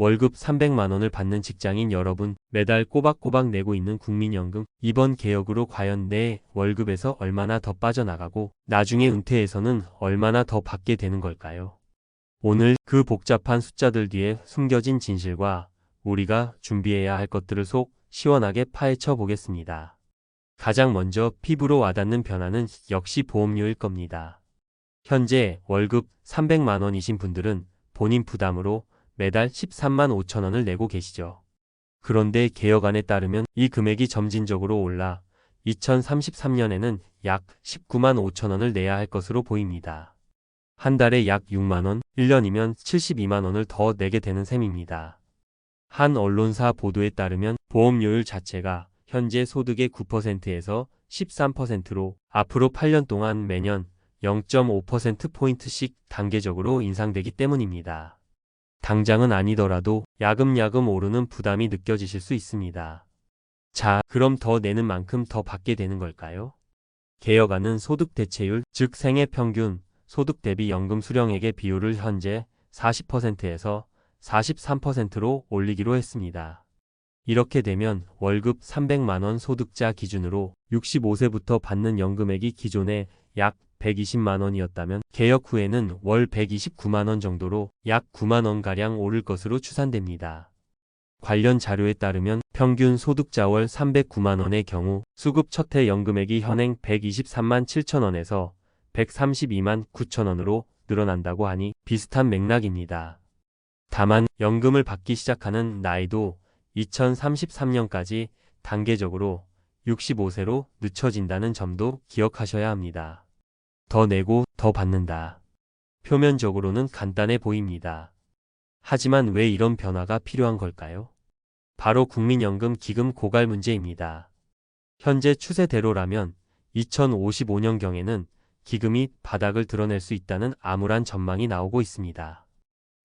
월급 300만 원을 받는 직장인 여러분, 매달 꼬박꼬박 내고 있는 국민연금, 이번 개혁으로 과연 내 월급에서 얼마나 더 빠져나가고 나중에 은퇴해서는 얼마나 더 받게 되는 걸까요? 오늘 그 복잡한 숫자들 뒤에 숨겨진 진실과 우리가 준비해야 할 것들을 속 시원하게 파헤쳐 보겠습니다. 가장 먼저 피부로 와닿는 변화는 역시 보험료일 겁니다. 현재 월급 300만 원이신 분들은 본인 부담으로 매달 13만 5천 원을 내고 계시죠. 그런데 개혁안에 따르면 이 금액이 점진적으로 올라 2033년에는 약 19만 5천 원을 내야 할 것으로 보입니다. 한 달에 약 6만 원, 1년이면 72만 원을 더 내게 되는 셈입니다. 한 언론사 보도에 따르면 보험료율 자체가 현재 소득의 9%에서 13%로 앞으로 8년 동안 매년 0.5%포인트씩 단계적으로 인상되기 때문입니다. 당장은 아니더라도 야금야금 오르는 부담이 느껴지실 수 있습니다. 자, 그럼 더 내는 만큼 더 받게 되는 걸까요? 개혁안은 소득 대체율, 즉 생애 평균 소득 대비 연금 수령액의 비율을 현재 40%에서 43%로 올리기로 했습니다. 이렇게 되면 월급 300만 원 소득자 기준으로 65세부터 받는 연금액이 기존에 약 120만 원이었다면 개혁 후에는 월 129만 원 정도로 약 9만 원가량 오를 것으로 추산됩니다. 관련 자료에 따르면 평균 소득자 월 309만 원의 경우 수급 첫 해 연금액이 현행 123만 7천 원에서 132만 9천 원으로 늘어난다고 하니 비슷한 맥락입니다. 다만 연금을 받기 시작하는 나이도 2033년까지 단계적으로 65세로 늦춰진다는 점도 기억하셔야 합니다. 더 내고 더 받는다. 표면적으로는 간단해 보입니다. 하지만 왜 이런 변화가 필요한 걸까요? 바로 국민연금 기금 고갈 문제입니다. 현재 추세대로라면 2055년경에는 기금이 바닥을 드러낼 수 있다는 암울한 전망이 나오고 있습니다.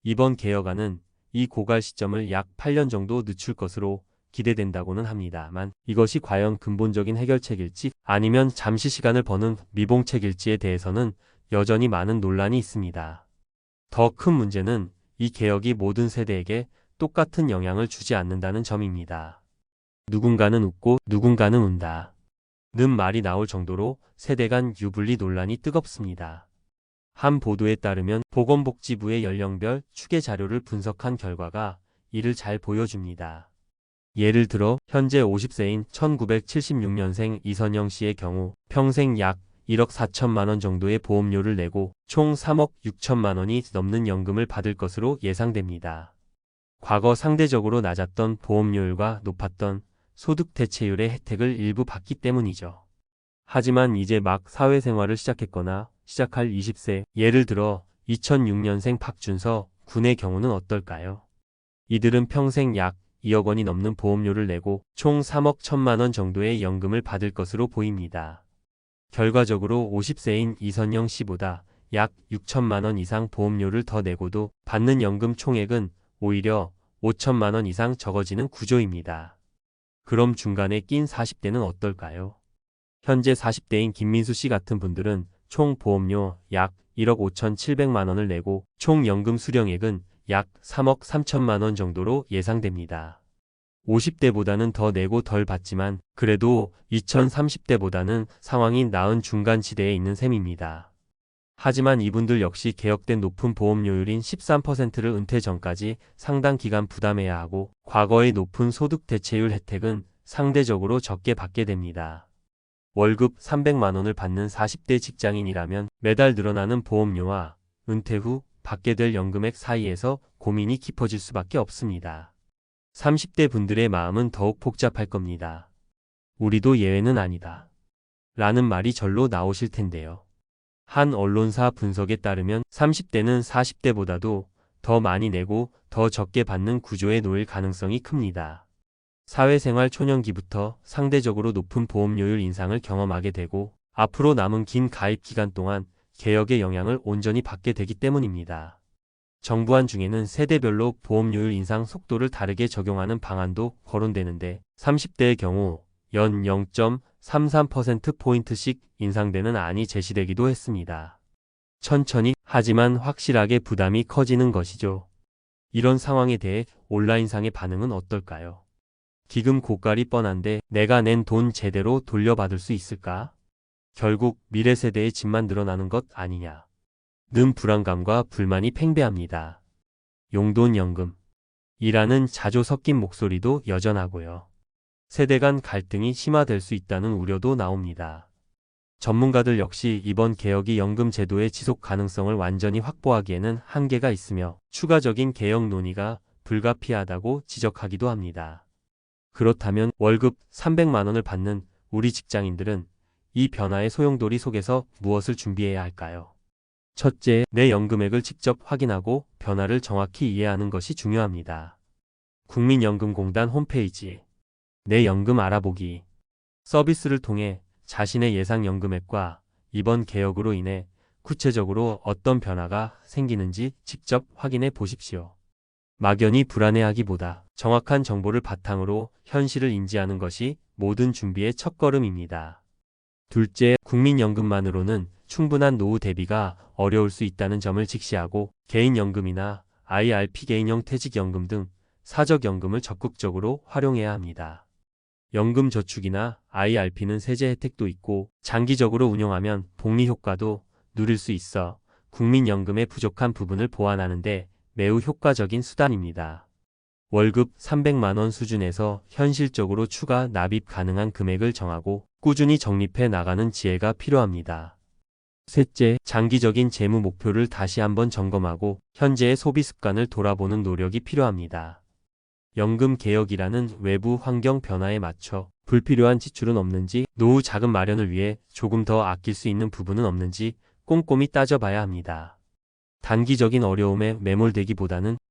이번 개혁안은 이 고갈 시점을 약 8년 정도 늦출 것으로 기대된다고는 합니다만 이것이 과연 근본적인 해결책일지 아니면 잠시 시간을 버는 미봉책일지에 대해서는 여전히 많은 논란이 있습니다. 더 큰 문제는 이 개혁이 모든 세대에게 똑같은 영향을 주지 않는다는 점입니다. 누군가는 웃고 누군가는 운다. 는 말이 나올 정도로 세대 간 유불리 논란이 뜨겁습니다. 한 보도에 따르면 보건복지부의 연령별 추계 자료를 분석한 결과가 이를 잘 보여줍니다. 예를 들어 현재 50세인 1976년생 이선영 씨의 경우 평생 약 1억 4천만 원 정도의 보험료를 내고 총 3억 6천만 원이 넘는 연금을 받을 것으로 예상됩니다. 과거 상대적으로 낮았던 보험료율과 높았던 소득 대체율의 혜택을 일부 받기 때문이죠. 하지만 이제 막 사회생활을 시작했거나 시작할 20세, 예를 들어 2006년생 박준서 군의 경우는 어떨까요? 이들은 평생 약 2억 원이 넘는 보험료를 내고 총 3억 1천만 원 정도의 연금을 받을 것으로 보입니다. 결과적으로 50세인 이선영 씨보다 약 6천만 원 이상 보험료를 더 내고도 받는 연금 총액은 오히려 5천만 원 이상 적어지는 구조입니다. 그럼 중간에 낀 40대는 어떨까요? 현재 40대인 김민수 씨 같은 분들은 총 보험료 약 1억 5,700만 원을 내고 총 연금 수령액은 약 3억 3천만 원 정도로 예상됩니다. 50대보다는 더 내고 덜 받지만 그래도 2030대보다는 상황이 나은 중간지대에 있는 셈입니다. 하지만 이분들 역시 개혁된 높은 보험료율인 13%를 은퇴 전까지 상당 기간 부담해야 하고 과거의 높은 소득 대체율 혜택은 상대적으로 적게 받게 됩니다. 월급 300만 원을 받는 40대 직장인이라면 매달 늘어나는 보험료와 은퇴 후 받게 될 연금액 사이에서 고민이 깊어질 수밖에 없습니다. 30대 분들의 마음은 더욱 복잡할 겁니다. 우리도 예외는 아니다. 라는 말이 절로 나오실 텐데요. 한 언론사 분석에 따르면 30대는 40대보다도 더 많이 내고 더 적게 받는 구조에 놓일 가능성이 큽니다. 사회생활 초년기부터 상대적으로 높은 보험료율 인상을 경험하게 되고 앞으로 남은 긴 가입 기간 동안 개혁의 영향을 온전히 받게 되기 때문입니다. 정부안 중에는 세대별로 보험료율 인상 속도를 다르게 적용하는 방안도 거론되는데 30대의 경우 연 0.33%포인트씩 인상되는 안이 제시되기도 했습니다. 천천히 하지만 확실하게 부담이 커지는 것이죠. 이런 상황에 대해 온라인상의 반응은 어떨까요? 기금 고갈이 뻔한데 내가 낸 돈 제대로 돌려받을 수 있을까? 결국 미래 세대의 집만 늘어나는 것 아니냐. 는 불안감과 불만이 팽배합니다. 용돈연금. 이라는 자조 섞인 목소리도 여전하고요. 세대 간 갈등이 심화될 수 있다는 우려도 나옵니다. 전문가들 역시 이번 개혁이 연금 제도의 지속 가능성을 완전히 확보하기에는 한계가 있으며 추가적인 개혁 논의가 불가피하다고 지적하기도 합니다. 그렇다면 월급 300만 원을 받는 우리 직장인들은 이 변화의 소용돌이 속에서 무엇을 준비해야 할까요? 첫째, 내 연금액을 직접 확인하고 변화를 정확히 이해하는 것이 중요합니다. 국민연금공단 홈페이지 내 연금 알아보기 서비스를 통해 자신의 예상 연금액과 이번 개혁으로 인해 구체적으로 어떤 변화가 생기는지 직접 확인해 보십시오. 막연히 불안해하기보다 정확한 정보를 바탕으로 현실을 인지하는 것이 모든 준비의 첫걸음입니다. 둘째, 국민연금만으로는 충분한 노후 대비가 어려울 수 있다는 점을 직시하고 개인연금이나 IRP 개인형 퇴직연금 등 사적연금을 적극적으로 활용해야 합니다. 연금저축이나 IRP는 세제 혜택도 있고 장기적으로 운용하면 복리 효과도 누릴 수 있어 국민연금의 부족한 부분을 보완하는 데 매우 효과적인 수단입니다. 월급 300만 원 수준에서 현실적으로 추가 납입 가능한 금액을 정하고 꾸준히 적립해 나가는 지혜가 필요합니다. 셋째, 장기적인 재무 목표를 다시 한번 점검하고 현재의 소비 습관을 돌아보는 노력이 필요합니다. 연금 개혁이라는 외부 환경 변화에 맞춰 불필요한 지출은 없는지, 노후 자금 마련을 위해 조금 더 아낄 수 있는 부분은 없는지 꼼꼼히 따져봐야 합니다. 단기적인 어려움에 매몰되기보다는